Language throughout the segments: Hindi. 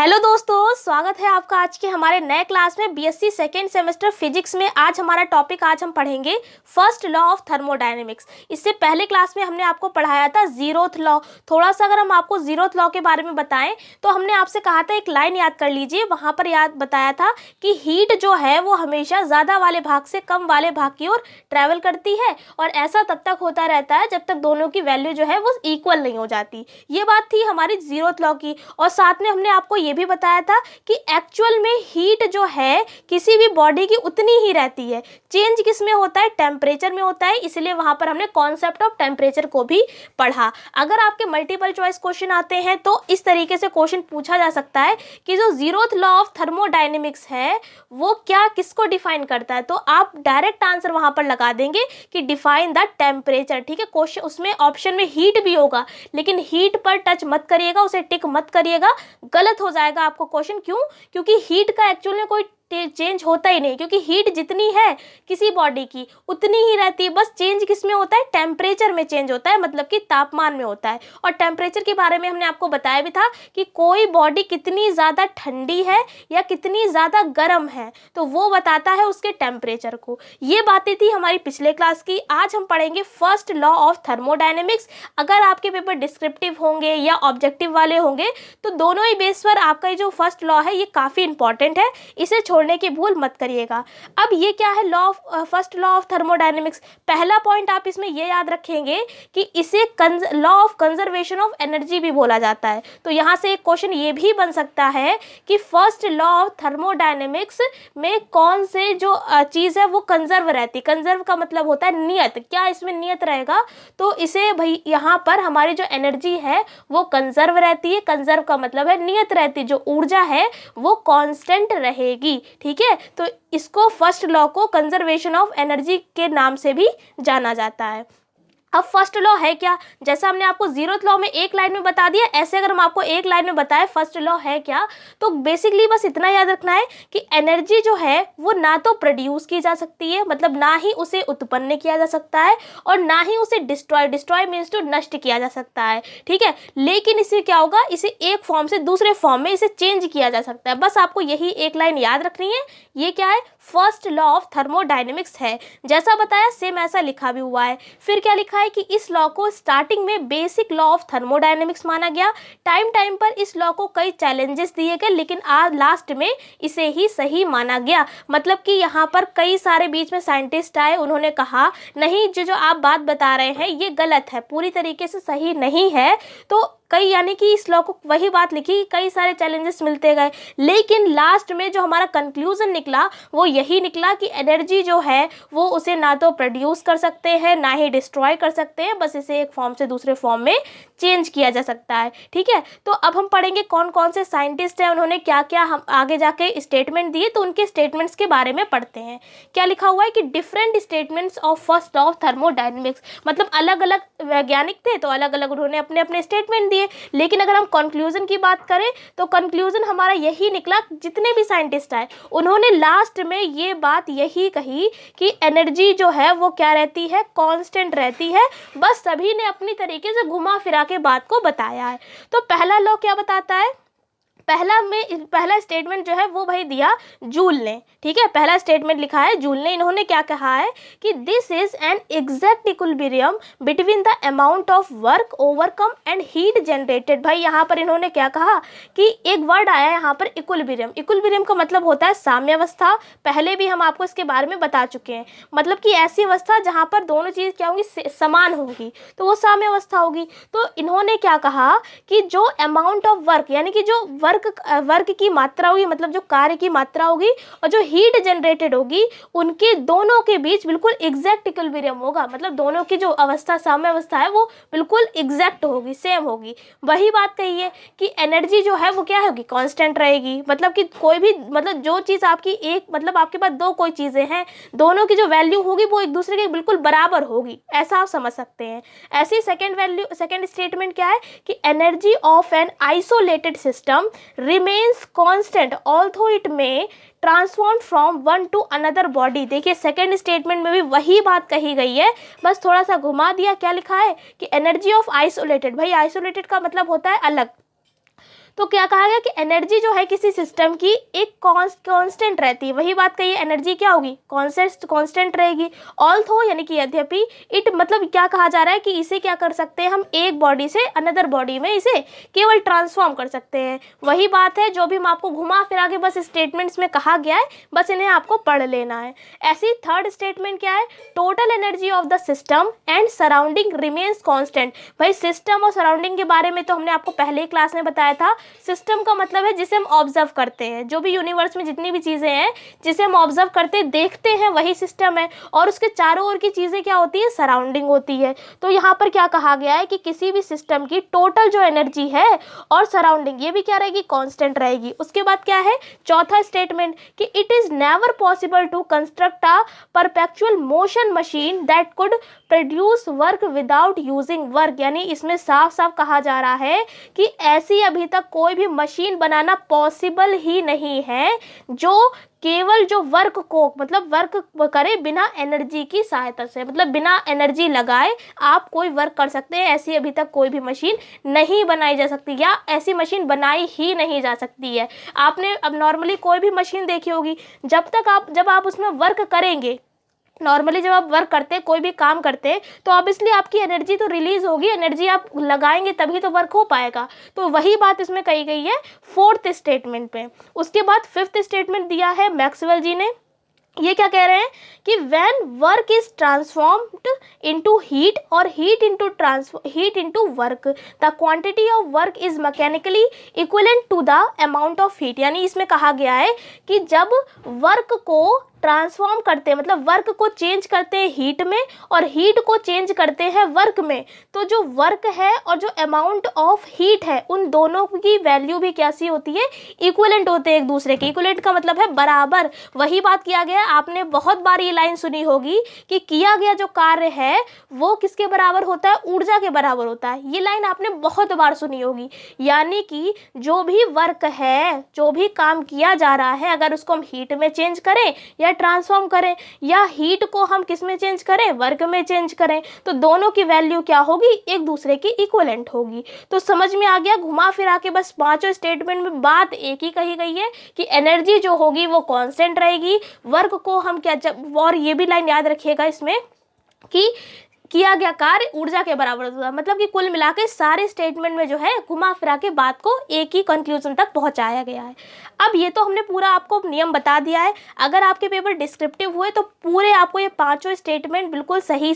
हेलो दोस्तों, स्वागत है आपका आज के हमारे नए क्लास में बीएससी सेकेंड सेमेस्टर फिजिक्स में। आज हमारा टॉपिक हम पढ़ेंगे फर्स्ट लॉ ऑफ थर्मोडायनेमिक्स। इससे पहले क्लास में हमने आपको पढ़ाया था जीरोथ लॉ। थोड़ा सा अगर हम आपको जीरोथ लॉ के बारे में बताएं तो हमने आपसे कहा था, एक लाइन याद कर लीजिए, वहाँ पर याद बताया था कि हीट जो है वो हमेशा ज़्यादा वाले भाग से कम वाले भाग की ओर ट्रैवल करती है, और ऐसा तब तक होता रहता है जब तक दोनों की वैल्यू जो है वो इक्वल नहीं हो जाती। ये बात थी हमारी जीरोथ लॉ की। और साथ में हमने आपको ये भी बताया था कि एक्चुअल में हीट जो है किसी भी बॉडी की उतनी ही रहती है, चेंज किस में होता है, टेम्परेचर में होता है। इसलिए वहां पर हमने कॉन्सेप्ट ऑफ टेम्परेचर को भी पढ़ा। अगर आपके मल्टीपल चॉइस क्वेश्चन आते हैं तो इस तरीके से क्वेश्चन पूछा जा सकता है कि जो जीरोथ लॉ ऑफ थर्मोडायनेमिक्स है वो क्या किसको डिफाइन करता है, तो आप डायरेक्ट आंसर वहां पर लगा देंगे कि डिफाइन द टेम्परेचर। ठीक है, क्वेश्चन उसमें ऑप्शन में हीट भी होगा, लेकिन हीट पर टच मत करिएगा, उसे टिक मत करिएगा, गलत हो जाएगा आपको क्वेश्चन। क्यों? क्योंकि हीट का एक्चुअल में कोई चेंज होता ही नहीं, क्योंकि हीट जितनी है किसी बॉडी की उतनी ही रहती है। बस चेंज किस में होता है, टेम्परेचर में चेंज होता है, मतलब कि तापमान में होता है। और टेम्परेचर के बारे में हमने आपको बताया भी था कि कोई बॉडी कितनी ज़्यादा ठंडी है या कितनी ज़्यादा गर्म है, तो वो बताता है उसके टेम्परेचर को। ये बातें थी हमारी पिछले क्लास की। आज हम पढ़ेंगे फर्स्ट लॉ ऑफ थर्मोडायनेमिक्स। अगर आपके पेपर डिस्क्रिप्टिव होंगे या ऑब्जेक्टिव वाले होंगे तो दोनों ही बेस पर आपका ये जो फर्स्ट लॉ है ये काफ़ी इंपॉर्टेंट है, इसे छोड़ने की भूल मत करिएगा। अब ये क्या है, फर्स्ट लॉ ऑफ थर्मोडायनेमिक्स। पहला पॉइंट आप इसमें ये याद रखेंगे कि इसे law of conservation of energy भी बोला जाता है। तो यहाँ से एक क्वेश्चन ये भी बन सकता है कि फर्स्ट लॉ ऑफ थर्मोडायनेमिक्स में कौन से जो चीज़ है वो कंजर्व रहती। कंजर्व का मतलब होता है नियत। क्या इसमें नियत रहेगा, तो इसे भाई यहाँ पर हमारी जो एनर्जी है वो कंजर्व रहती है। कंजर्व का मतलब है नियत रहती, जो ऊर्जा है वो कांस्टेंट रहेगी। ठीक है, तो इसको फर्स्ट लॉ को कंजर्वेशन ऑफ एनर्जी के नाम से भी जाना जाता है। अब फर्स्ट लॉ है क्या, जैसा हमने आपको जीरोथ लॉ में एक लाइन में बता दिया, ऐसे अगर हम आपको एक लाइन में बताएं फर्स्ट लॉ है क्या, तो बेसिकली बस इतना याद रखना है कि एनर्जी जो है वो ना तो प्रोड्यूस की जा सकती है, मतलब ना ही उसे उत्पन्न किया जा सकता है, और ना ही उसे डिस्ट्रॉय मीन्स टू नष्ट किया जा सकता है। ठीक है, लेकिन इसे क्या होगा, इसे एक फॉर्म से दूसरे फॉर्म में इसे चेंज किया जा सकता है। बस आपको यही एक लाइन याद रखनी है। ये क्या है, फर्स्ट लॉ ऑफ थर्मोडायनेमिक्स है। जैसा बताया सेम ऐसा लिखा भी हुआ है। फिर क्या लिखा है कि इस लॉ को स्टार्टिंग में बेसिक लॉ ऑफ थर्मोडायनेमिक्स माना गया। टाइम पर इस लॉ को कई चैलेंजेस दिए गए, लेकिन आज लास्ट में इसे ही सही माना गया। मतलब कि यहाँ पर कई सारे बीच में साइंटिस्ट आए, उन्होंने कहा नहीं, जो आप बात बता रहे हैं ये गलत है, पूरी तरीके से सही नहीं है। तो कई, यानी कि इस लॉ को वही बात लिखी, कई सारे चैलेंजेस मिलते गए, लेकिन लास्ट में जो हमारा कंक्लूजन निकला वो यही निकला कि एनर्जी जो है वो उसे ना तो प्रोड्यूस कर सकते हैं ना ही डिस्ट्रॉय कर सकते हैं, बस इसे एक फॉर्म से दूसरे फॉर्म में चेंज किया जा सकता है। ठीक है, तो अब हम पढ़ेंगे कौन कौन से साइंटिस्ट हैं, उन्होंने क्या क्या हम आगे जाके स्टेटमेंट दिए, तो उनके स्टेटमेंट्स के बारे में पढ़ते हैं। क्या लिखा हुआ है कि different statements of first law of thermodynamics, मतलब अलग अलग वैज्ञानिक थे तो अलग अलग उन्होंने अपने अपने स्टेटमेंट दिए। लेकिन अगर हम कंक्लूजन की बात करें तो कंक्लूजन हमारा यही निकला, जितने भी साइंटिस्ट आए उन्होंने लास्ट में ये बात यही कही कि एनर्जी जो है वो क्या रहती है, कांस्टेंट रहती है। बस सभी ने अपनी तरीके से घुमा फिरा के बात को बताया है। तो पहला लॉ क्या बताता है, पहला स्टेटमेंट जो है वो भाई दिया जूल ने। ठीक है, पहला स्टेटमेंट लिखा है जूल ने। इन्होंने क्या कहा है कि this is an exact equilibrium between the amount of work overcome and heat generated. भाई यहाँ पर इन्होंने क्या कहा कि एक वर्ड आया यहाँ पर इक्विलिब्रियम। इक्विलिब्रियम का मतलब होता है साम्यावस्था। पहले भी हम आपको इसके बारे में बता चुके हैं, मतलब कि ऐसी अवस्था जहाँ पर दोनों चीज़ क्या होंगी, समान होंगी, तो वो साम्यावस्था होगी। तो इन्होंने क्या कहा कि जो अमाउंट ऑफ वर्क, यानी कि जो वर्क की मात्रा होगी, मतलब जो कार्य की मात्रा होगी, और जो हीट जनरेटेड होगी, उनके दोनों के बीच बिल्कुल एग्जैक्ट इक्विलिब्रियम होगा। मतलब दोनों की जो अवस्था, साम्य अवस्था है, वो बिल्कुल एग्जैक्ट होगी, सेम होगी। वही बात कही है कि एनर्जी जो है वो क्या होगी, कांस्टेंट रहेगी। मतलब कि कोई भी, मतलब जो चीज़ आपकी एक, मतलब आपके पास दो कोई चीज़ें हैं, दोनों की जो वैल्यू होगी वो एक दूसरे के बिल्कुल बराबर होगी, ऐसा आप समझ सकते हैं। ऐसी सेकेंड स्टेटमेंट क्या है कि energy of an isolated system remains constant although it may transform from one two another body. देखिए सेकेंड स्टेटमेंट में भी वही बात कही गई है, बस थोड़ा सा घुमा दिया। क्या लिखा है कि एनर्जी ऑफ आइसोलेटेड, भाई आइसोलेटेड का मतलब होता है अलग, तो क्या कहा गया कि एनर्जी जो है किसी सिस्टम की एक कांस्टेंट रहती है। वही बात कही, एनर्जी क्या होगी, कांस्टेंट रहेगी। ऑल्थो यानी कि यद्यपि, इट मतलब क्या कहा जा रहा है कि इसे क्या कर सकते हैं हम, एक बॉडी से अनदर बॉडी में इसे केवल ट्रांसफॉर्म कर सकते हैं। वही बात है जो भी हम आपको घुमा फिरा के बस स्टेटमेंट्स में कहा गया है, बस इन्हें आपको पढ़ लेना है। ऐसी थर्ड स्टेटमेंट क्या है, total energy of the system and surrounding remains constant. भाई सिस्टम और सराउंडिंग के बारे में तो हमने आपको पहले ही क्लास में बताया था। सिस्टम का मतलब है जिसे हम ऑब्जर्व करते हैं, जो भी यूनिवर्स में जितनी भी चीज़ें हैं जिसे हम ऑब्जर्व करते देखते हैं वही सिस्टम है, और उसके चारों ओर की चीज़ें क्या होती है, सराउंडिंग होती है। तो यहाँ पर क्या कहा गया है कि किसी भी सिस्टम की टोटल जो एनर्जी है और सराउंडिंग ये भी क्या रहेगी, कांस्टेंट रहेगी। उसके बाद क्या है चौथा स्टेटमेंट कि it is never possible to construct a perpetual motion machine that could produce work without using work. यानी इसमें साफ साफ कहा जा रहा है कि ऐसी अभी तक कोई भी मशीन बनाना पॉसिबल ही नहीं है जो केवल जो वर्क को मतलब वर्क करे बिना एनर्जी की सहायता से, मतलब बिना एनर्जी लगाए आप कोई वर्क कर सकते हैं। ऐसी अभी तक कोई भी मशीन नहीं बनाई जा सकती, या ऐसी मशीन बनाई ही नहीं जा सकती है। आपने अब नॉर्मली कोई भी मशीन देखी होगी, जब आप उसमें वर्क करेंगे, नॉर्मली जब आप वर्क करते हैं, कोई भी काम करते हैं, तो ऑब्वियसली आपकी एनर्जी तो रिलीज होगी, एनर्जी आप लगाएंगे तभी तो वर्क हो पाएगा। तो वही बात इसमें कही गई है फोर्थ स्टेटमेंट पे। उसके बाद फिफ्थ स्टेटमेंट दिया है मैक्सवेल जी ने। ये क्या कह रहे हैं कि when work is transformed into heat और heat into work, the quantity of work is mechanically equivalent to the amount of heat. यानी इसमें कहा गया है कि जब वर्क को ट्रांसफॉर्म करते हैं, मतलब वर्क को चेंज करते हैं हीट में और हीट को चेंज करते हैं वर्क में, तो जो वर्क है और जो अमाउंट ऑफ हीट है उन दोनों की वैल्यू भी कैसी होती है, इक्विवेलेंट होते हैं एक दूसरे के। इक्विवेलेंट का मतलब है बराबर। वही बात किया गया, आपने बहुत बार ये लाइन सुनी होगी कि किया गया जो कार्य है वो किसके बराबर होता है, ऊर्जा के बराबर होता है। ये लाइन आपने बहुत बार सुनी होगी। यानी कि जो भी वर्क है, जो भी काम किया जा रहा है, अगर उसको हम हीट में चेंज करें या ट्रांसफॉर्म करें, या हीट को हम किस में चेंज करें, वर्क में चेंज करें, तो दोनों की वैल्यू क्या होगी, एक दूसरे की इक्विवेलेंट होगी। तो समझ में आ गया, घुमा फिरा के बस पांचों स्टेटमेंट में बात एक ही कही गई है कि एनर्जी जो होगी वो कांस्टेंट रहेगी, वर्क को हम क्या, जब, और ये भी लाइन याद रखिएगा इसमें कि किया गया कार्य ऊर्जा के बराबर होता है। मतलब कि कुल मिलाकर सारे स्टेटमेंट में जो है घुमा फिरा के बात को एक ही कंक्लूजन तक पहुंचाया गया है। अब ये तो हमने पूरा आपको नियम बता दिया है। अगर आपके पेपर डिस्क्रिप्टिव हुए तो पूरे आपको ये पांचों स्टेटमेंट बिल्कुल सही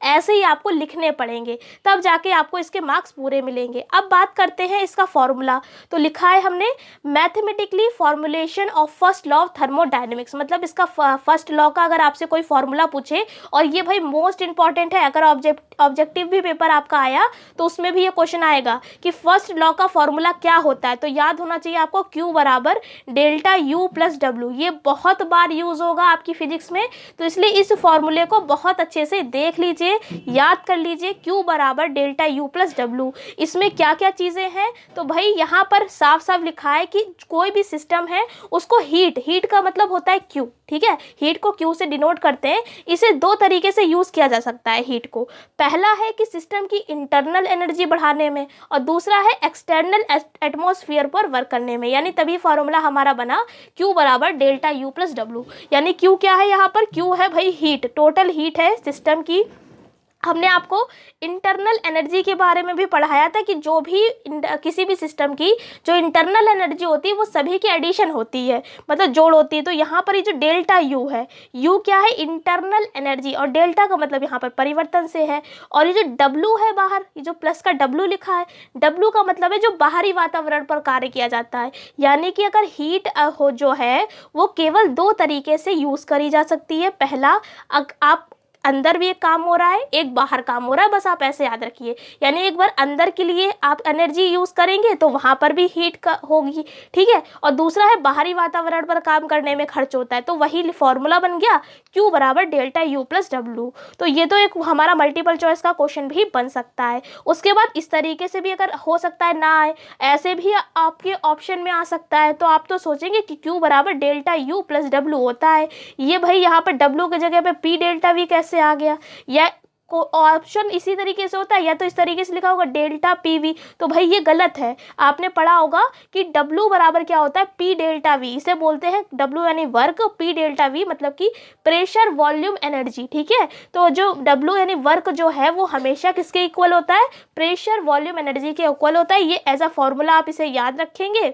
ऐसे ही आपको लिखने पड़ेंगे, तब जाके आपको इसके मार्क्स पूरे मिलेंगे। अब बात करते हैं इसका फॉर्मूला। तो लिखा है हमने mathematically formulation of first law of thermodynamics. मतलब इसका फर्स्ट लॉ का अगर आपसे कोई फॉर्मूला पूछे, और ये भाई मोस्ट इंपॉर्टेंट है, अगर ऑब्जेक्टिव भी पेपर आपका आया तो उसमें भी ये क्वेश्चन आएगा कि फर्स्ट लॉ का फॉर्मूला क्या होता है। तो याद होना चाहिए आपको Q बराबर डेल्टा U प्लस W। ये बहुत बार यूज होगा आपकी फिजिक्स में, तो इसलिए इस फॉर्मूले को बहुत अच्छे से देख लीजिए, याद कर लीजिए। Q बराबर डेल्टा U प्लस W। इसमें क्या क्या चीज़ें हैं, तो भाई यहाँ पर साफ साफ लिखा है कि कोई भी सिस्टम है उसको हीट का मतलब होता है Q, ठीक है, हीट को Q से डिनोट करते हैं। इसे दो तरीके से यूज़ किया जा सकता है हीट को। पहला है कि सिस्टम की इंटरनल एनर्जी बढ़ाने में, और दूसरा है एक्सटर्नल एटमॉस्फेयर पर वर्क करने में। यानी तभी फॉर्मूला हमारा बना Q बराबर डेल्टा U प्लस W। यानी Q क्या है, यहाँ पर Q है भाई हीट, टोटल हीट है सिस्टम की। हमने आपको इंटरनल एनर्जी के बारे में भी पढ़ाया था कि जो भी किसी भी सिस्टम की जो इंटरनल एनर्जी होती है वो सभी की एडिशन होती है, मतलब जोड़ होती है। तो यहाँ पर ये जो डेल्टा U है, U क्या है, इंटरनल एनर्जी, और डेल्टा का मतलब यहाँ पर परिवर्तन से है। और ये जो W है बाहर, ये जो प्लस का W लिखा है, W का मतलब है जो बाहरी वातावरण पर कार्य किया जाता है। यानी कि अगर हीट हो जो है वो केवल दो तरीके से यूज़ करी जा सकती है। पहला, आप अंदर भी एक काम हो रहा है, एक बाहर काम हो रहा है, बस आप ऐसे याद रखिए। यानी एक बार अंदर के लिए आप एनर्जी यूज़ करेंगे तो वहाँ पर भी हीट का होगी, ठीक है। और दूसरा है बाहरी वातावरण पर काम करने में खर्च होता है। तो वही फॉर्मूला बन गया Q बराबर डेल्टा U प्लस W। तो ये तो एक हमारा मल्टीपल चॉइस का क्वेश्चन भी बन सकता है। उसके बाद इस तरीके से भी अगर हो सकता है ना आए, ऐसे भी आपके ऑप्शन में आ सकता है। तो आप तो सोचेंगे कि Q बराबर डेल्टा U प्लस W होता है। ये भाई यहाँ पर W की जगह पे P डेल्टा V कैसे आ गया, या ऑप्शन इसी तरीके से होता है, या तो इस तरीके से लिखा होगा डेल्टा PV, तो भाई ये गलत है। आपने पढ़ा होगा कि W बराबर क्या होता है, P डेल्टा V, इसे बोलते हैं W यानी वर्क, P डेल्टा V मतलब कि प्रेशर वॉल्यूम एनर्जी, ठीक है। तो जो W यानी वर्क जो है वो हमेशा किसके इक्वल होता है, प्रेशर वॉल्यूम एनर्जी के इक्वल होता है। ये एज अ फॉर्मूला आप इसे याद रखेंगे।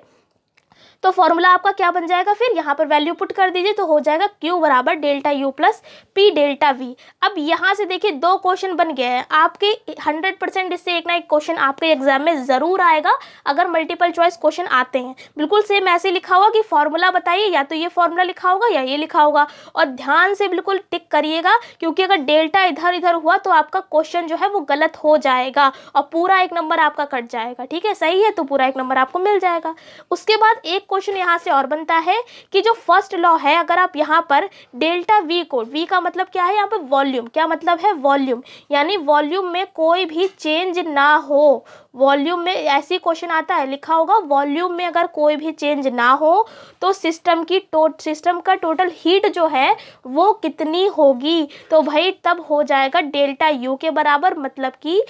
तो फॉर्मूला आपका क्या बन जाएगा, फिर यहाँ पर वैल्यू पुट कर दीजिए तो हो जाएगा Q बराबर delta U plus P delta V। अब यहाँ से देखिए 2 क्वेश्चन बन गए हैं आपके, 100% इससे एक ना एक क्वेश्चन आपके एग्जाम में ज़रूर आएगा अगर मल्टीपल चॉइस क्वेश्चन आते हैं। बिल्कुल सेम ऐसे लिखा होगा कि फॉर्मूला बताइए, या तो ये फॉर्मूला लिखा होगा या ये लिखा होगा, और ध्यान से बिल्कुल टिक करिएगा, क्योंकि अगर डेल्टा इधर इधर हुआ तो आपका क्वेश्चन जो है वो गलत हो जाएगा और पूरा 1 नंबर आपका कट जाएगा, ठीक है। सही है तो पूरा 1 नंबर आपको मिल जाएगा। उसके बाद एक क्वेश्चन यहाँ से और बनता है कि जो फर्स्ट लॉ है, अगर आप यहाँ पर डेल्टा V को, V का मतलब क्या है यहाँ पर वॉल्यूम, क्या मतलब है वॉल्यूम, यानी वॉल्यूम में कोई भी चेंज ना हो, वॉल्यूम में ऐसी क्वेश्चन आता है लिखा होगा वॉल्यूम में अगर कोई भी चेंज ना हो तो सिस्टम का टोटल हीट जो है वो कितनी होगी, तो भाई तब हो जाएगा डेल्टा U के बराबर, मतलब कि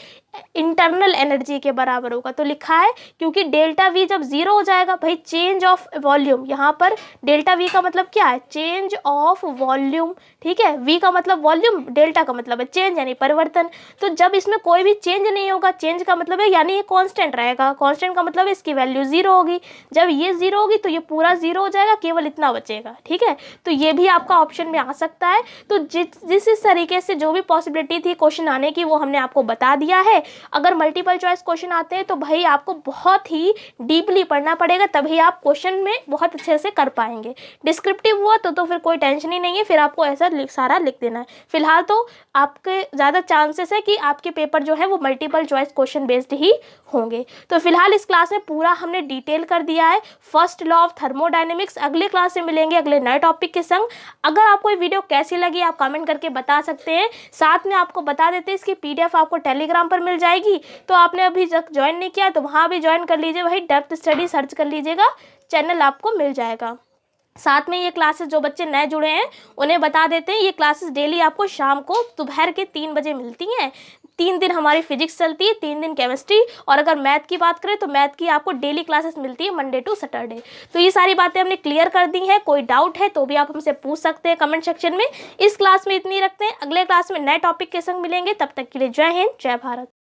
इंटरनल एनर्जी के बराबर होगा। तो लिखा है क्योंकि डेल्टा V जब 0 हो जाएगा, भाई चेंज ऑफ वॉल्यूम, यहाँ पर डेल्टा V का मतलब क्या है, चेंज ऑफ वॉल्यूम, ठीक है। V का मतलब वॉल्यूम, डेल्टा का मतलब है चेंज यानी परिवर्तन। तो जब इसमें कोई भी चेंज नहीं होगा, चेंज का मतलब है यानी ये कांस्टेंट रहेगा, कांस्टेंट का मतलब है इसकी वैल्यू 0 होगी, जब ये 0 होगी तो ये पूरा 0 हो जाएगा, केवल इतना बचेगा, ठीक है। तो ये भी आपका ऑप्शन में आ सकता है। तो जिस तरीके से जो भी पॉसिबिलिटी थी क्वेश्चन आने की वो हमने आपको बता दिया है। अगर मल्टीपल चॉइस क्वेश्चन आते हैं तो भाई आपको बहुत ही डीपली पढ़ना पड़ेगा, तभी आप क्वेश्चन में बहुत अच्छे से कर पाएंगे। डिस्क्रिप्टिव हुआ तो फिर कोई टेंशन ही नहीं है, फिर आपको ऐसा सारा लिख देना है। फिलहाल तो आपके ज़्यादा चांसेस है कि आपके पेपर जो है वो मल्टीपल चॉइस क्वेश्चन बेस्ड ही होंगे। तो फिलहाल इस क्लास में पूरा हमने डिटेल कर दिया है फर्स्ट लॉ ऑफ थर्मोडायनेमिक्स। अगले क्लास में मिलेंगे अगले नए टॉपिक के संग। अगर आपको ये वीडियो कैसी लगी आप कमेंट करके बता सकते हैं। साथ में आपको बता देते हैं इसकी PDF आपको टेलीग्राम पर मिल जाएगी, तो आपने अभी तक ज्वाइन नहीं किया तो वहाँ भी ज्वाइन कर लीजिए, वही डेप्थ स्टडी सर्च कर लीजिएगा, चैनल आपको मिल जाएगा। साथ में ये क्लासेस जो बच्चे नए जुड़े हैं उन्हें बता देते हैं, ये क्लासेस डेली आपको शाम को दोपहर के 3 बजे मिलती हैं। 3 दिन हमारी फिजिक्स चलती है, 3 दिन केमिस्ट्री, और अगर मैथ की बात करें तो मैथ की आपको डेली क्लासेस मिलती है मंडे टू सैटरडे। तो ये सारी बातें हमने क्लियर कर दी हैं। कोई डाउट है तो भी आप हमसे पूछ सकते हैं कमेंट सेक्शन में। इस क्लास में इतनी रखते हैं, अगले क्लास में नए टॉपिक के संग मिलेंगे, तब तक के लिए जय हिंद जय भारत।